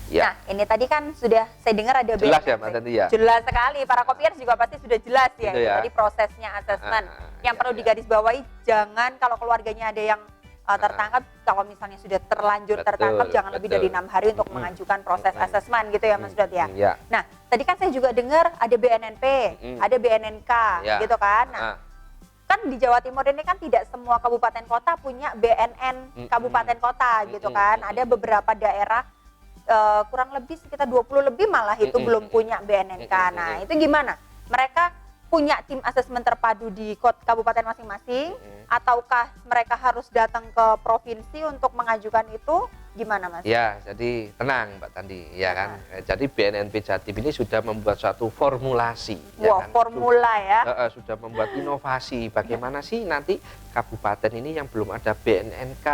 Ya. Nah, ini tadi kan sudah saya dengar ada Jelas BNNP. ya Mbak Tanti ya? Jelas sekali, para kopiers juga pasti sudah jelas ya. Gitu ya. Jadi prosesnya asesmen. Yang ya, perlu ya. digarisbawahi, jangan kalau keluarganya ada yang tertangkap, kalau misalnya sudah terlanjur Betul, tertangkap, jangan lebih dari 6 hari untuk mengajukan proses asesmen gitu ya Mas Dot ya. Ya. Nah, tadi kan saya juga dengar ada BNNP, ada BNNK Ya. gitu kan. Nah, kan di Jawa Timur ini kan tidak semua kabupaten kota punya BNN kabupaten kota gitu kan. Ada beberapa daerah kurang lebih sekitar 20 lebih malah itu belum punya BNNK. Nah, itu gimana? Mereka punya tim asesmen terpadu di kabupaten masing-masing ataukah mereka harus datang ke provinsi untuk mengajukan itu? Gimana Mas? Ya, jadi tenang Mbak Tandi, ya kan. Jadi BNNP Jatim ini sudah membuat suatu formulasi. Wah, ya kan? formula ya. Sudah membuat inovasi. Bagaimana sih nanti kabupaten ini yang belum ada BNNK,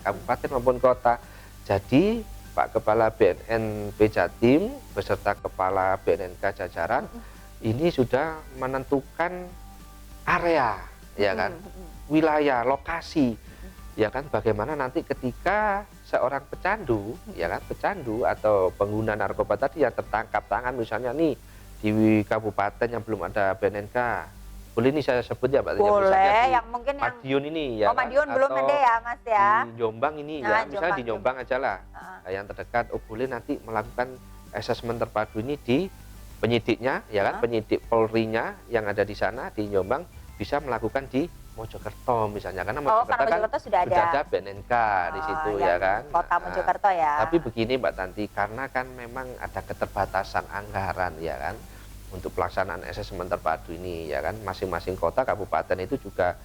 kabupaten maupun kota. Jadi Pak Kepala BNNP Jatim beserta Kepala BNNK jajaran ini sudah menentukan area, ya kan, wilayah, lokasi. Ya kan, bagaimana nanti ketika seorang pecandu, ya kan, pecandu atau pengguna narkoba tadi yang tertangkap tangan misalnya nih di kabupaten yang belum ada BNNK, boleh nih saya sebut ya Mbak? Boleh, yang mungkin yang Madiun ini ya. Oh, Madiun belum ada ya Mas ya? Di Jombang ini ya, misalnya di Jombang aja lah, yang terdekat. Oh boleh nanti melakukan asesmen terpadu ini di penyidiknya, ya kan, penyidik Polri-nya yang ada di sana di Jombang bisa melakukan di Mojokerto misalnya, karena Mojokerto, kan sudah ada BNNK di situ ya kan. Kota Mojokerto ya. Tapi begini Mbak Tanti, karena kan memang ada keterbatasan anggaran ya kan untuk pelaksanaan asesmen terpadu ini ya kan, masing-masing kota kabupaten itu juga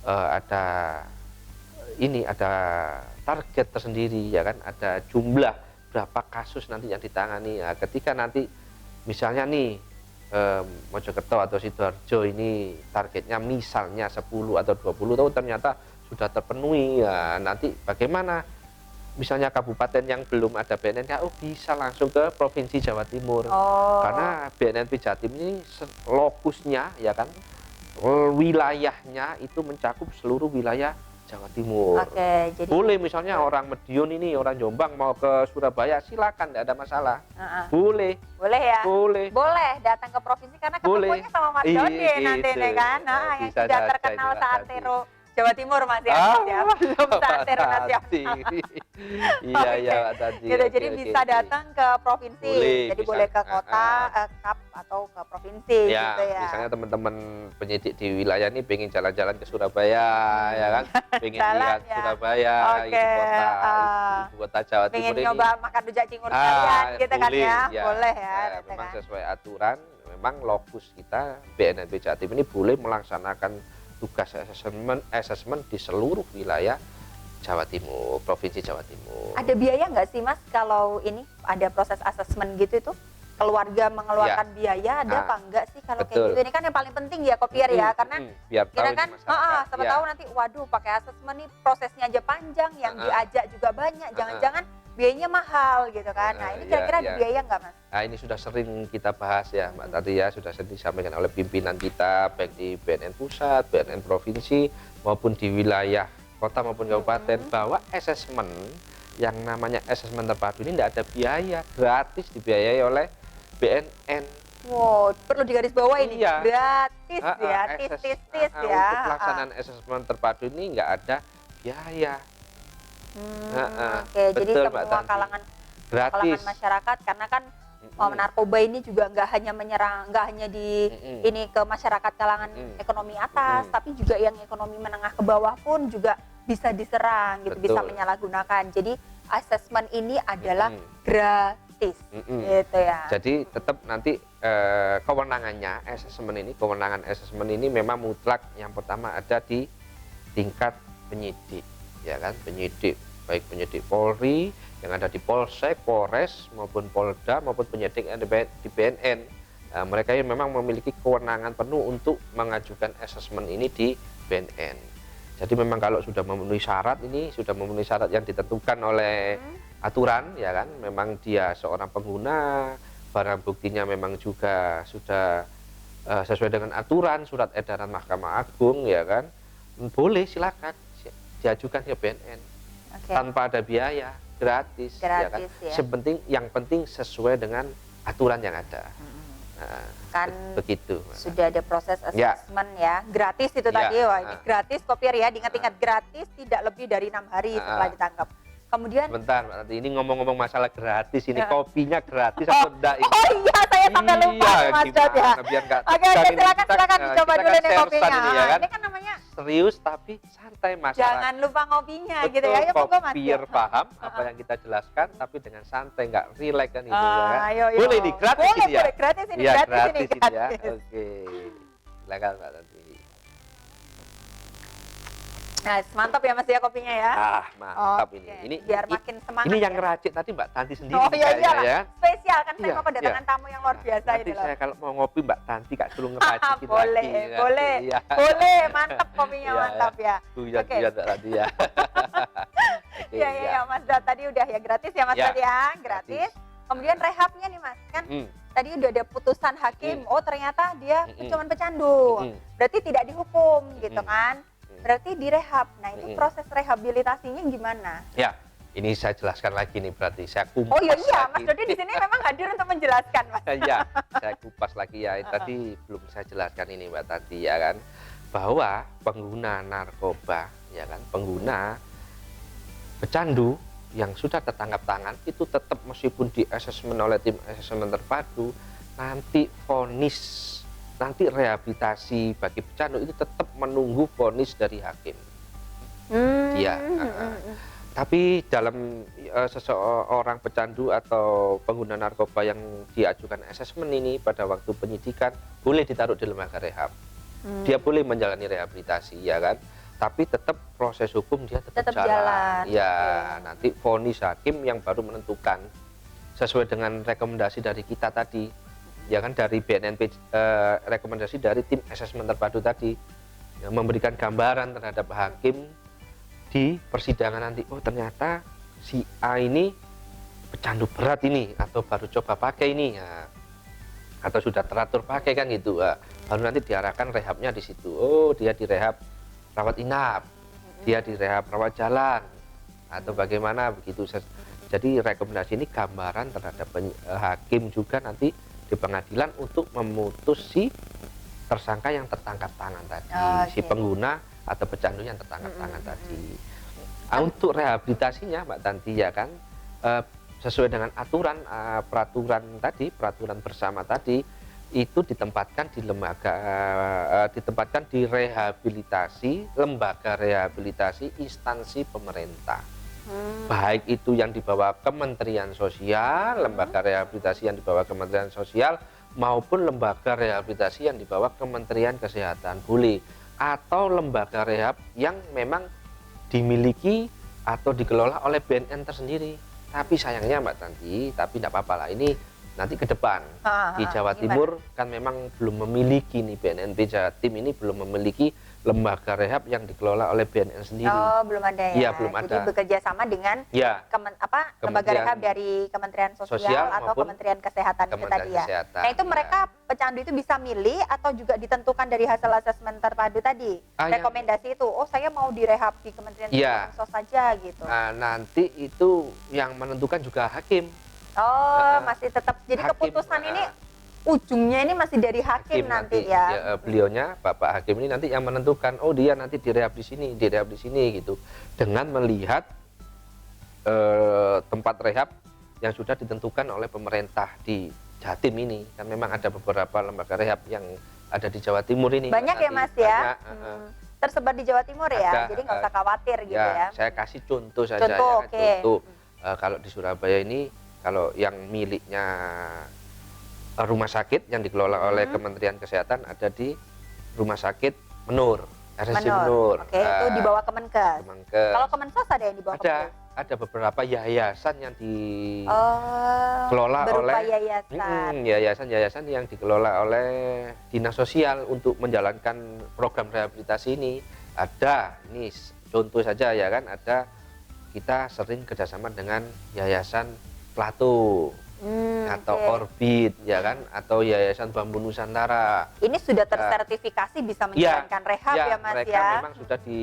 ada target tersendiri ya kan, ada jumlah berapa kasus nanti yang ditangani. Nah, ketika nanti misalnya nih Mojokerto atau Sidoarjo ini targetnya misalnya 10 atau 20 tahun ternyata sudah terpenuhi, ya nanti bagaimana misalnya kabupaten yang belum ada BNNK, bisa langsung ke Provinsi Jawa Timur. Karena BNNP Jatim ini lokusnya ya kan, wilayahnya itu mencakup seluruh wilayah Jawa Timur. Jadi boleh misalnya orang Madiun ini, orang Jombang mau ke Surabaya, silakan, tidak ada masalah. Boleh ya, boleh datang ke provinsi karena ketemunya sama Mas Dode nanti nih kan. Yang sudah terkenal seantero Jawa Timur Mas ya, belum seantero nasional. Iya tadi. Jadi bisa datang ke provinsi, jadi boleh ke kota, kap atau ke provinsi gitu ya. Misalnya teman-teman penyidik di wilayah ini pengen jalan-jalan ke Surabaya ya kan, pengen lihat Surabaya, ibu kota Jawa Timur ini. Pengen nyoba makan rujak cingur sekalian gitu kan ya, boleh ya. Memang sesuai aturan, memang lokus kita BNNP Jatim ini boleh melaksanakan tugas asesmen di seluruh wilayah Jawa Timur, Provinsi Jawa Timur. Ada biaya nggak sih Mas kalau ini ada proses asesmen gitu itu? Keluarga mengeluarkan biaya ada apa enggak sih kalau kayak gitu? Ini kan yang paling penting ya kopier ya, karena kita kan siapa tahu nanti waduh pakai asesmen nih prosesnya aja panjang, yang diajak juga banyak, jangan-jangan biayanya mahal gitu kan. Nah ini kira-kira ada biaya nggak Mas? Nah ini sudah sering kita bahas ya Mbak Tati ya, sudah sering disampaikan oleh pimpinan kita baik di BNN pusat, BNN provinsi maupun di wilayah kota maupun kabupaten, bahwa asesmen yang namanya asesmen terpadu ini tidak ada biaya, gratis, dibiayai oleh BNN. Wow, perlu digarisbawahi ini gratis ya, tis ya. Untuk pelaksanaan asesmen terpadu ini nggak ada biaya. Jadi semua kalangan masyarakat, karena kan narkoba ini juga nggak hanya menyerang, nggak hanya di ini ke masyarakat kalangan ekonomi atas, tapi juga yang ekonomi menengah ke bawah pun juga bisa diserang gitu, bisa menyalahgunakan. Jadi asesmen ini adalah gratis gitu ya. Jadi tetap nanti kewenangannya kewenangan asesmen ini memang mutlak. Yang pertama ada di tingkat penyidik ya kan, penyidik baik penyidik Polri yang ada di Polsek, Polres maupun Polda maupun penyidik di BNN. Mereka yang memang memiliki kewenangan penuh untuk mengajukan asesmen ini di BNN. Jadi memang kalau sudah memenuhi syarat yang ditentukan oleh aturan ya kan, memang dia seorang pengguna, barang buktinya memang juga sudah sesuai dengan aturan surat edaran Mahkamah Agung ya kan, boleh silakan diajukan ke BNN tanpa ada biaya gratis, ya kan. Gratis ya. Yang penting sesuai dengan aturan yang ada. Nah, Kan begitu. sudah ada proses Ya. assessment ya, gratis itu Ya. tadi. Wah, ini gratis Kopiar ya, diingat-ingat gratis, tidak lebih dari 6 hari setelah ditangkap. Kemudian Sebentar, Mbak Tanti, ini ngomong-ngomong masalah gratis, ini kopinya gratis atau enggak ini? oh iya, saya sampai lupa Iya, Mas Dot ya. gimana, biar nggak Oke, tegang oke, ini. silakan Kita, silakan kita dicoba kan dulu nih share-share kopinya. ini ya kan? Ini kan namanya Serius tapi santai masyarakat. jangan lupa ngopinya Betul, gitu ya. Ya monggo Mas. biar Dot. paham apa yang kita jelaskan tapi dengan santai, nggak relax kan itu ya kan. Ayo, ayo. Boleh nih gratis Boleh, ini ya. boleh, gratis ini, Iya, gratis ini, gratis ini ya. gratis. Oke. Silakan Mbak Tanti. Nah, mantap ya Mas ya kopinya ya. Ah, mantap Oke, ini. biar makin semangat. Ini yang ya. ngeracik tadi Mbak Tanti sendiri Oh iya kayaknya iya, ya. spesial kan saya Iya, mau kedatangan tamu yang luar biasa Nanti ini loh. saya kalau mau ngopi Mbak Tanti Kak suruh ngeracikin boleh, lagi. nanti. boleh, Iya. boleh, mantap kopinya Iya, mantap ya. Buyat Oke. buyat Mbak Tanti ya. Oke, Iya iya ya, Mas Dot tadi udah ya gratis ya Mas Ya, Dot ya, gratis. Kemudian rehabnya nih Mas, kan Mm, tadi udah ada putusan hakim, oh ternyata dia cuma pecandu, mm, berarti tidak dihukum gitu Mm-mm. kan, berarti direhab. Nah itu Mm-mm. proses rehabilitasinya gimana? Ya, ini saya jelaskan lagi nih berarti saya kupas Oh iya iya, Mas lagi. Dodi di sini memang hadir untuk menjelaskan Mas. Ya, saya kupas lagi ya. Tadi belum saya jelaskan ini Mbak Tanti ya kan, bahwa pengguna narkoba ya kan, pengguna pecandu yang sudah tertangkap tangan itu tetap meskipun di asesmen oleh tim asesmen terpadu, nanti vonis, nanti rehabilitasi bagi pecandu itu tetap menunggu vonis dari hakim. Iya. Tapi dalam seseorang pecandu atau pengguna narkoba yang diajukan asesmen ini pada waktu penyidikan boleh ditaruh di lembaga rehab. Dia boleh menjalani rehabilitasi ya kan. Tapi tetap proses hukum dia tetap jalan. Ya, nanti vonis hakim yang baru menentukan sesuai dengan rekomendasi dari kita tadi. Ya kan, dari BNNP, rekomendasi dari tim asesmen terpadu tadi yang memberikan gambaran terhadap hakim di persidangan nanti. Oh, ternyata si A ini pecandu berat ini atau baru coba pakai ini ya. Atau sudah teratur pakai kan gitu. Baru nanti diarahkan rehabnya di situ. Oh, dia direhab rawat inap, dia direhab rawat jalan, atau bagaimana begitu. Jadi rekomendasi ini gambaran terhadap hakim juga nanti di pengadilan untuk memutus si tersangka yang tertangkap tangan tadi, si pengguna atau pecandu yang tertangkap tangan tadi. Untuk rehabilitasinya Mbak Tanti ya kan, sesuai dengan aturan peraturan tadi, peraturan bersama tadi, itu ditempatkan di lembaga, ditempatkan di lembaga rehabilitasi instansi pemerintah. Baik itu yang di bawah Kementerian Sosial, lembaga rehabilitasi yang di bawah Kementerian Sosial, maupun lembaga rehabilitasi yang di bawah Kementerian Kesehatan boleh, atau lembaga rehab yang memang dimiliki atau dikelola oleh BNN tersendiri. Tapi sayangnya Mbak Tanti, tapi tidak apa-apa lah, ini nanti ke depan di Jawa Timur kan memang belum memiliki nih, BNNP Jatim ini belum memiliki lembaga rehab yang dikelola oleh BNN sendiri. Oh, belum ada ya. Iya, belum Jadi ada. bekerja sama dengan Ya, lembaga rehab dari Kementerian Sosial atau maupun Kementerian Kesehatan itu Kementerian tadi ya. Kesehatan, Nah, itu ya. mereka pecandu itu bisa milih atau juga ditentukan dari hasil asesmen terpadu tadi. Rekomendasi itu, oh saya mau direhab di Kementerian Ya. Sosial saja gitu. Nanti itu yang menentukan juga hakim. Oh, masih tetap. Jadi hakim, keputusan ini ujungnya ini masih dari hakim nanti ya. Beliaunya Bapak Hakim ini nanti yang menentukan, oh dia nanti direhab di sini gitu. Dengan melihat tempat rehab yang sudah ditentukan oleh pemerintah di Jatim ini. Kan memang ada beberapa lembaga rehab yang ada di Jawa Timur ini. Banyak ya Mas ya. Banyak, tersebar di Jawa Timur ya. ada, Jadi nggak usah khawatir gitu ya. Saya kasih contoh saja. Contoh, ya, oke. contoh. Kalau di Surabaya ini, kalau yang miliknya rumah sakit yang dikelola oleh Kementerian Kesehatan ada di Rumah Sakit Menur, RSC Menur. Oke, itu di bawah Kemenkes. Kalau Kemensos ada yang di bawah Kemenkes? Ada beberapa yayasan yang dikelola berupa oleh yayasan yang dikelola oleh Dinas Sosial untuk menjalankan program rehabilitasi ini. Ada, ini contoh saja ya kan, ada, kita sering kerjasama dengan Yayasan Plato atau Orbit ya kan, atau Yayasan Bambu Nusantara. Ini sudah tersertifikasi bisa menjalankan rehab ya Mas mereka ya. memang sudah di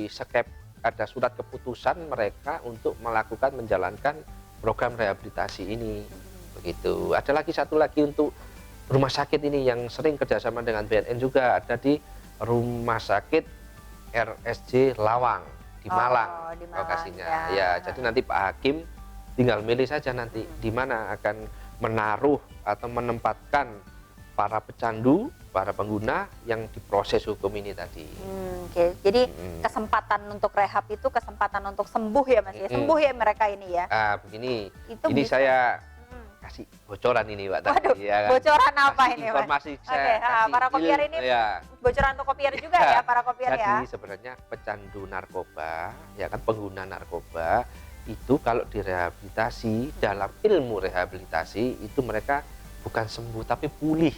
skep ada surat keputusan mereka untuk melakukan menjalankan program rehabilitasi ini. Begitu. Ada lagi satu lagi untuk rumah sakit ini yang sering kerjasama dengan BNN juga, ada di Rumah Sakit RSJ Lawang di Malang, di Malang, lokasinya. ya. Ya, jadi nanti Pak Hakim tinggal milih saja nanti di mana akan menaruh atau menempatkan para pecandu, para pengguna yang diproses hukum ini tadi. Oke. Jadi kesempatan untuk rehab itu kesempatan untuk sembuh ya Mas ya. Sembuh ya mereka ini ya. Begini, Itu ini bisa. saya kasih bocoran ini Pak tadi. Waduh, Ya kan? bocoran apa Kasih ini informasi Mas? saya Oke, kasih para kopiar ini ya. bocoran untuk kopiar juga ya para kopiar ya. Jadi sebenarnya pecandu narkoba, ya kan pengguna narkoba itu kalau direhabilitasi dalam ilmu rehabilitasi itu mereka bukan sembuh tapi pulih.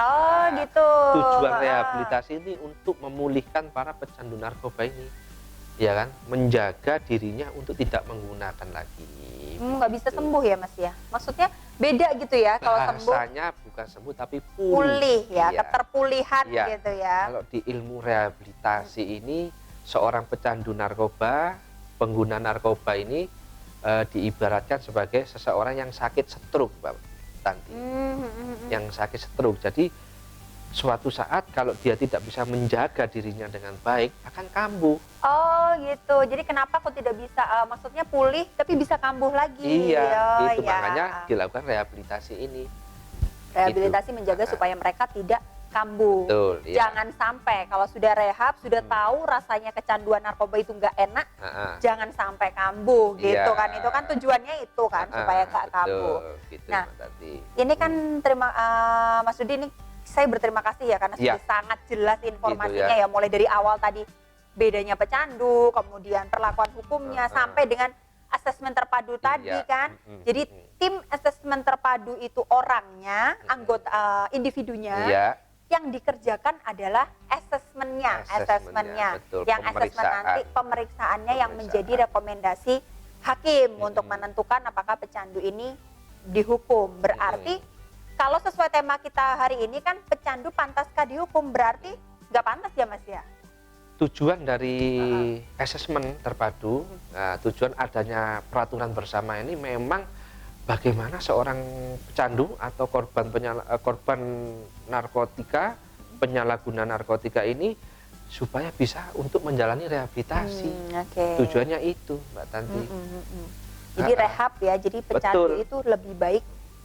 Oh gitu. Tujuan rehabilitasi ini untuk memulihkan para pecandu narkoba ini, ya kan, menjaga dirinya untuk tidak menggunakan lagi. Nggak bisa sembuh ya Mas ya. Maksudnya beda gitu ya kalau sembuh. Bahasanya bukan sembuh tapi Pulih ya, Iya. keterpulihan Iya. gitu ya. Kalau di ilmu rehabilitasi ini seorang pecandu narkoba, pengguna narkoba ini diibaratkan sebagai seseorang yang sakit stroke, Mbak Tanti. Yang sakit stroke. Jadi suatu saat kalau dia tidak bisa menjaga dirinya dengan baik akan kambuh. Oh gitu. Jadi kenapa kok tidak bisa maksudnya pulih tapi bisa kambuh lagi? Iya, itu ya. makanya dilakukan rehabilitasi ini. Rehabilitasi Gitu. menjaga supaya mereka tidak kambuh. Betul, iya. Jangan sampai kalau sudah rehab, sudah tahu rasanya kecanduan narkoba itu nggak enak, jangan sampai kambuh gitu Iya. kan. Itu kan tujuannya itu kan supaya nggak kambuh. Gitu, Nah, Mbak Tanti. ini kan Mas Rudi ini saya berterima kasih ya karena Iya. sudah sangat jelas informasinya Gitu, ya mulai dari awal tadi bedanya pecandu, kemudian perlakuan hukumnya sampai dengan asesmen terpadu tadi kan. Jadi tim asesmen terpadu itu orangnya, anggota individunya. Iya. Yang dikerjakan adalah asesmennya. Betul, Yang asesmen nanti pemeriksaannya yang menjadi rekomendasi hakim untuk menentukan apakah pecandu ini dihukum. Berarti kalau sesuai tema kita hari ini kan pecandu pantaskah dihukum, berarti nggak pantas ya Mas ya? Tujuan dari asesmen terpadu, tujuan adanya peraturan bersama ini memang bagaimana seorang pecandu atau korban narkotika, penyalahguna narkotika ini supaya bisa untuk menjalani rehabilitasi. Tujuannya itu, Mbak Tanti. Jadi rehab ya, jadi pecandu itu lebih baik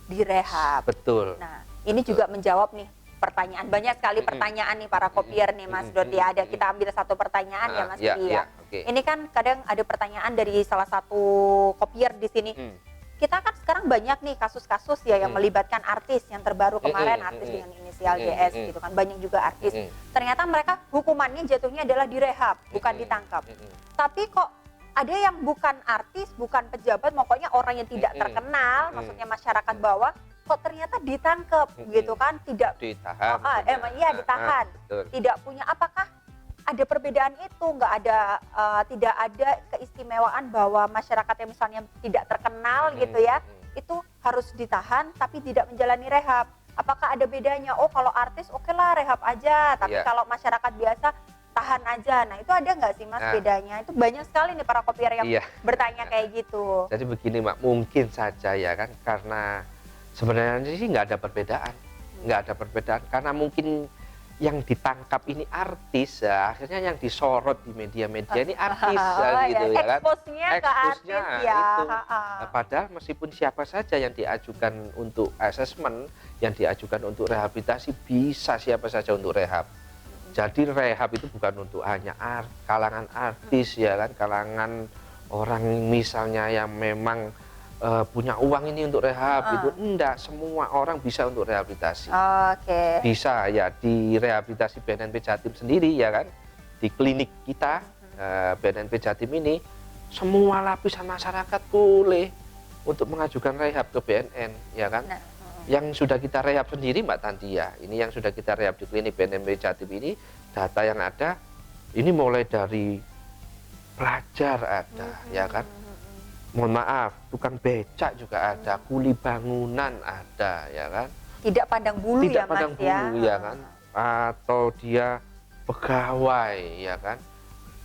direhab. Betul. Nah, ini juga menjawab nih pertanyaan, banyak sekali pertanyaan nih para kopier nih Mas Dodi. Ada, kita ambil satu pertanyaan ya Mas Dodi ya. Ini kan kadang ada pertanyaan dari salah satu kopier di sini. Kita kan sekarang banyak nih kasus-kasus ya yang melibatkan artis, yang terbaru kemarin artis dengan inisial JS gitu kan, banyak juga artis. Ternyata mereka hukumannya jatuhnya adalah direhab, bukan ditangkap. Tapi kok ada yang bukan artis, bukan pejabat, pokoknya orang yang tidak terkenal, maksudnya masyarakat bawah, kok ternyata ditangkap gitu kan, tidak ditahan. Ditahan. Tidak punya, apakah ada perbedaan itu? Nggak ada, tidak ada keistimewaan bahwa masyarakat yang misalnya tidak terkenal gitu ya, itu harus ditahan tapi tidak menjalani rehab. Apakah ada bedanya? Oh kalau artis oke lah rehab aja, tapi kalau masyarakat biasa tahan aja. Nah itu ada nggak sih Mas bedanya? Itu banyak sekali nih para kopiar yang bertanya kayak gitu. Jadi begini Mbak, mungkin saja ya kan, karena sebenarnya sih nggak ada perbedaan. Nggak ada perbedaan, karena mungkin yang ditangkap ini artis ya, akhirnya yang disorot di media-media ini artis gitu ya kan. Expose-nya ke artis ya. Itu. Nah, padahal meskipun siapa saja yang diajukan untuk asesmen, yang diajukan untuk rehabilitasi, bisa siapa saja untuk rehab. Jadi rehab itu bukan untuk hanya kalangan artis ya kan, kalangan orang misalnya yang memang punya uang ini untuk rehab, itu enggak, semua orang bisa untuk rehabilitasi. Bisa ya, di rehabilitasi BNNP Jatim sendiri ya kan, di klinik kita BNNP Jatim ini semua lapisan masyarakat boleh untuk mengajukan rehab ke BNN ya kan. Yang sudah kita rehab sendiri Mbak Tanti ya, ini yang sudah kita rehab di klinik BNNP Jatim ini, data yang ada ini mulai dari pelajar ada ya kan, mohon maaf, tukang becak juga ada, kuli bangunan ada ya kan, tidak pandang bulu tidak ya pandang Mas bulu ya kan, atau dia pegawai ya kan,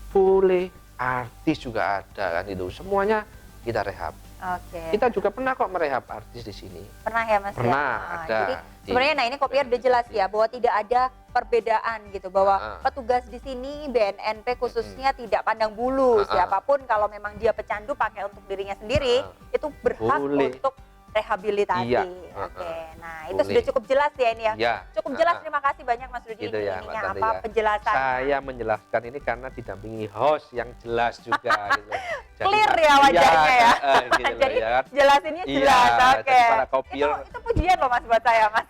boleh artis juga ada kan itu. Semuanya kita rehab. Oke. Kita juga pernah kok merehab artis di sini. Pernah ya Mas Pernah, ya? ada. Jadi sebenarnya nah ini Kopiar udah jelas ya bahwa tidak ada perbedaan gitu bahwa petugas di sini BNNP khususnya tidak pandang bulu siapapun kalau memang dia pecandu pakai untuk dirinya sendiri itu berhak Boleh. untuk rehabilitasi. Iya. Oke. Nah, itu Boleh. sudah cukup jelas ya ini ya. Ya. Cukup jelas, terima kasih banyak Mas Rudi Gitu ya, ininya Mbak Tanti apa ya. penjelasannya. Saya menjelaskan ini karena didampingi host yang jelas juga gitu. Clear ya wajahnya ya. Gitu loh, Jadi ya kan. jelasinnya Iya, jelas. Oke. jadi para kopier, Itu pujian loh Mas buat saya Mas.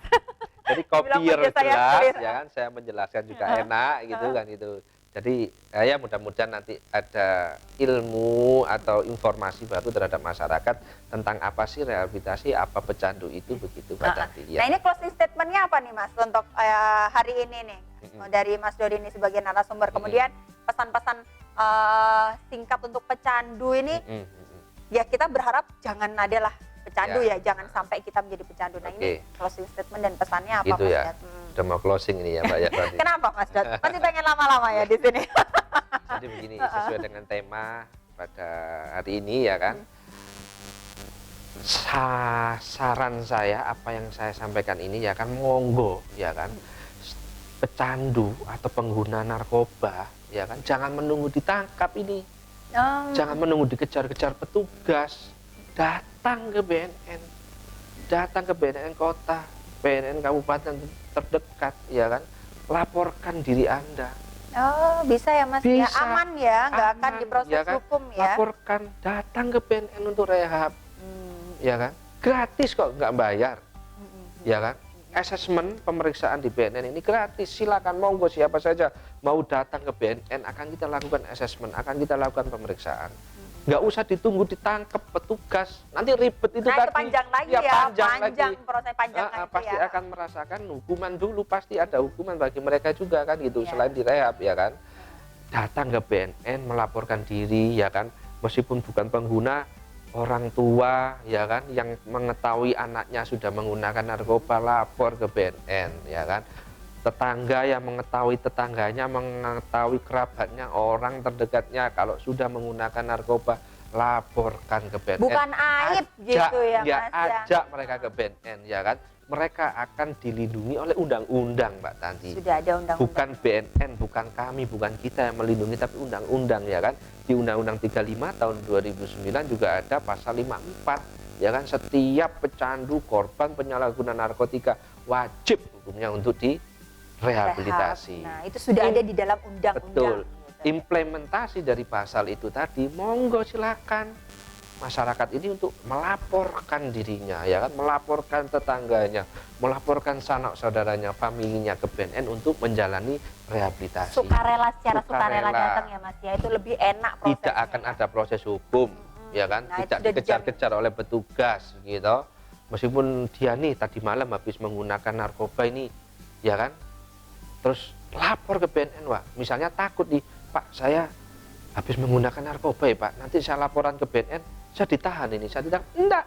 jadi Bilang kopier wajah saya jelas clear. ya kan, saya menjelaskan juga enak gitu kan gitu. Jadi ya mudah-mudahan nanti ada ilmu atau informasi baru terhadap masyarakat tentang apa sih rehabilitasi, apa pecandu itu begitu Mbak Tanti ya. Nah ini closing statementnya apa nih Mas untuk hari ini nih dari Mas Dodi ini sebagai narasumber. Kemudian pesan-pesan singkat untuk pecandu ini ya kita berharap jangan adalah pecandu ya, jangan sampai kita menjadi pecandu. Nah ini closing statement dan pesannya apa gitu Mas ya. Dod? Udah mau closing ini ya Mbak ya. Kenapa Mas Dod? Masih pengen lama-lama ya di sini. Jadi begini, sesuai dengan tema pada hari ini ya kan. Saran saya apa yang saya sampaikan ini ya kan monggo ya kan. Pecandu atau pengguna narkoba ya kan jangan menunggu ditangkap ini. Jangan menunggu dikejar-kejar petugas. Datang ke BNN. Datang ke BNN kota, BNN kabupaten terdekat ya kan. Laporkan diri Anda. Oh, bisa ya Mas ya, Bisa. aman ya, nggak akan Aman, diproses ya kan? hukum ya. Laporkan, datang ke BNN untuk rehab. Ya kan? Gratis kok, nggak bayar. Ya kan? Asesmen pemeriksaan di BNN ini gratis. Silakan monggo siapa saja mau datang ke BNN akan kita lakukan asesmen, akan kita lakukan pemeriksaan. Nggak usah ditunggu ditangkap petugas. Nanti ribet itu Nah, tadi. itu panjang lagi Ya, ya, panjang lagi. proses panjang lagi Pasti ya. akan merasakan hukuman dulu, pasti ada hukuman bagi mereka juga kan gitu, Ya. selain direhab ya kan. Datang ke BNN melaporkan diri ya kan, meskipun bukan pengguna, orang tua ya kan yang mengetahui anaknya sudah menggunakan narkoba lapor ke BNN ya kan. Tetangga yang mengetahui tetangganya, mengetahui kerabatnya, orang terdekatnya kalau sudah menggunakan narkoba laporkan ke BNN. Bukan aib gitu ya Mas ya. Ajak mereka ke BNN ya kan. Mereka akan dilindungi oleh undang-undang Mbak Tanti. Sudah ada undang-undang. Bukan BNN, bukan kami, bukan kita yang melindungi, tapi undang-undang ya kan. Di Undang-Undang 35 tahun 2009 juga ada pasal 54 ya kan, setiap pecandu korban penyalahguna narkotika wajib hukumnya untuk direhabilitasi. Nah, itu sudah ada di dalam undang-undang. Betul. Gitu. Implementasi dari pasal itu tadi monggo silakan masyarakat ini untuk melaporkan dirinya ya kan, melaporkan tetangganya, melaporkan sanak saudaranya, familinya ke BNN untuk menjalani rehabilitasi. Sukarela, secara sukarela datang ya Mas ya, itu lebih enak prosesnya. Tidak akan ada proses hukum ya kan, Nah, tidak itu sudah dikejar-kejar oleh petugas gitu. Meskipun dia nih tadi malam habis menggunakan narkoba ini ya kan, terus lapor ke BNN, wah misalnya takut nih, Pak saya habis menggunakan narkoba ya Pak, nanti saya laporan ke BNN, saya ditahan ini, saya ditahan. Enggak,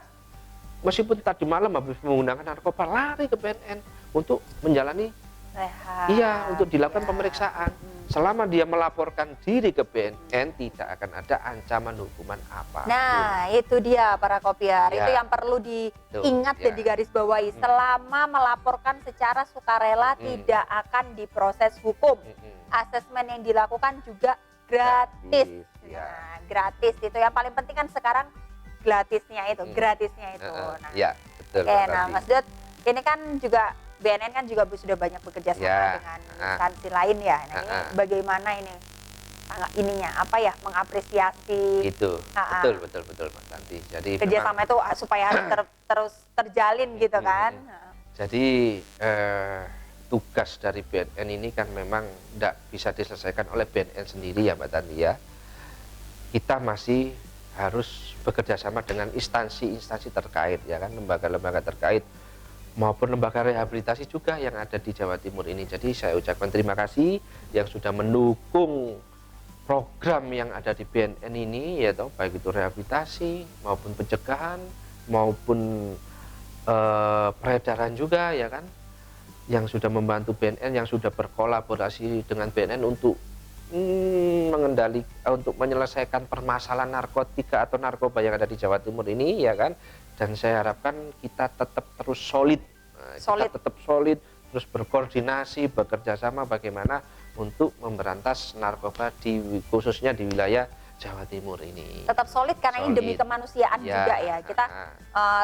meskipun tadi malam habis menggunakan narkoba, lari ke BNN untuk menjalani rehab. iya, untuk dilakukan Ya. pemeriksaan. Selama dia melaporkan diri ke BNN, tidak akan ada ancaman hukuman apa. Nah, itu dia para kopiar. Ya. Itu yang perlu diingat dan ya. digarisbawahi. Selama melaporkan secara sukarela tidak akan diproses hukum. Asesmen yang dilakukan juga gratis. Ya. Nah, gratis itu yang paling penting kan sekarang gratisnya itu, gratisnya itu. Nah, Ya, betul. oke, nah Mas Dod, ini kan juga BNN kan juga sudah banyak bekerja sama Ya. dengan instansi lain ya. Nah, ini bagaimana ini ininya apa ya, mengapresiasi Gitu. Betul Mas Tanti. Jadi kerjasama itu supaya harus terus terjalin gitu kan. Jadi tugas dari BNN ini kan memang tidak bisa diselesaikan oleh BNN sendiri ya Mbak Tanti ya. Kita masih harus bekerja sama dengan instansi-instansi terkait ya kan, lembaga-lembaga terkait maupun lembaga rehabilitasi juga yang ada di Jawa Timur ini. Jadi saya ucapkan terima kasih yang sudah mendukung program yang ada di BNN ini, ya toh, baik itu rehabilitasi maupun pencegahan maupun peredaran juga ya kan, yang sudah membantu BNN, yang sudah berkolaborasi dengan BNN untuk untuk menyelesaikan permasalahan narkotika atau narkoba yang ada di Jawa Timur ini, ya kan. Dan saya harapkan kita tetap terus solid. Kita tetap solid, terus berkoordinasi, bekerja sama bagaimana untuk memberantas narkoba khususnya di wilayah Jawa Timur ini. Tetap solid karena ini demi kemanusiaan juga ya. Kita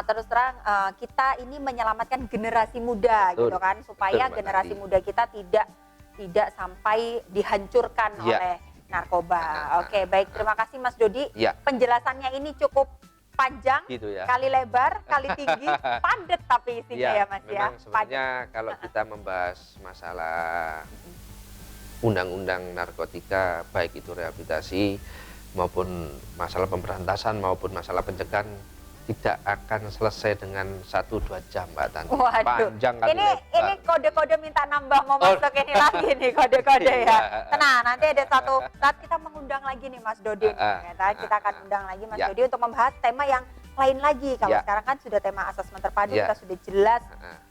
terus terang kita ini menyelamatkan generasi muda gitu kan, supaya generasi muda kita tidak sampai dihancurkan oleh narkoba. Oke, baik, terima kasih Mas Dodi. Penjelasannya ini cukup panjang, gitu ya. Kali lebar, kali tinggi, padat tapi isinya ya Mas ya. Sebenarnya kalau kita membahas masalah undang-undang narkotika, baik itu rehabilitasi maupun masalah pemberantasan maupun masalah pencegahan, tidak akan selesai dengan 1-2 jam, Mbak Tanti. Waduh, panjang kali ini kode-kode minta nambah mau masuk ini lagi nih kode-kode ya. Tenang, nanti ada satu saat kita mengundang lagi nih Mas Dodi. Kita akan undang lagi Mas Dodi untuk membahas tema yang lain lagi. Kalau sekarang kan sudah tema asesmen terpadu, kita sudah jelas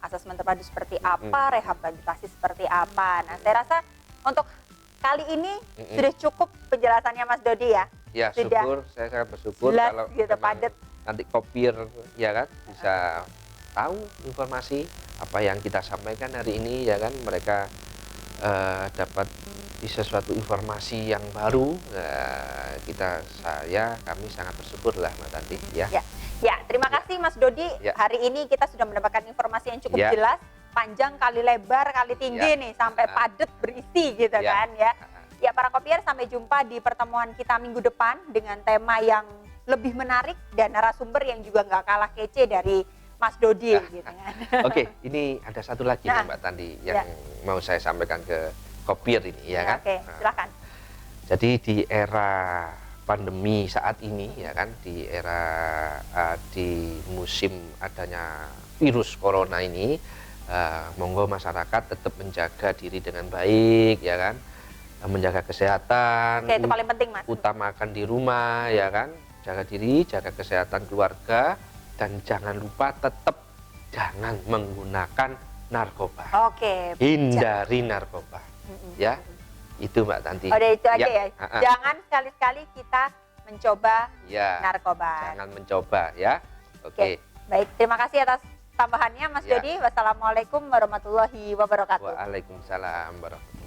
asesmen terpadu seperti apa, rehabilitasi seperti apa. Nah, saya rasa untuk kali ini sudah cukup penjelasannya Mas Dodi ya. Ya, syukur, saya sangat bersyukur jelas, kalau gitu, padat. Nanti kopir ya kan bisa tahu informasi apa yang kita sampaikan hari ini, ya kan, mereka dapat sesuatu informasi yang baru. Kami sangat bersyukur lah Mbak Tanti ya. Ya, terima kasih Mas Dodi. Hari ini kita sudah mendapatkan informasi yang cukup jelas, panjang kali lebar kali tinggi nih, sampai padat berisi gitu kan ya. Ya, para kopier, sampai jumpa di pertemuan kita minggu depan dengan tema yang lebih menarik dan narasumber yang juga nggak kalah kece dari Mas Dodi gitu kan. Oke, ini ada satu lagi nih Mbak Tanti yang mau saya sampaikan ke kopier ini ya kan. Oke, silakan. Jadi di era pandemi saat ini ya kan, di musim adanya virus corona ini, monggo masyarakat tetap menjaga diri dengan baik ya kan, menjaga kesehatan. Oke, itu paling penting Mas. Utamakan di rumah ya kan, jaga diri, jaga kesehatan keluarga, dan jangan lupa tetap jangan menggunakan narkoba. Oke. Hindari narkoba. Ya. Itu Mbak Tanti. Udah itu aja ya. Jangan sekali-sekali kita mencoba narkoba. Jangan mencoba ya. Oke. Baik, terima kasih atas tambahannya Mas Dodi. Wassalamualaikum warahmatullahi wabarakatuh. Waalaikumsalam warahmatullahi wabarakatuh.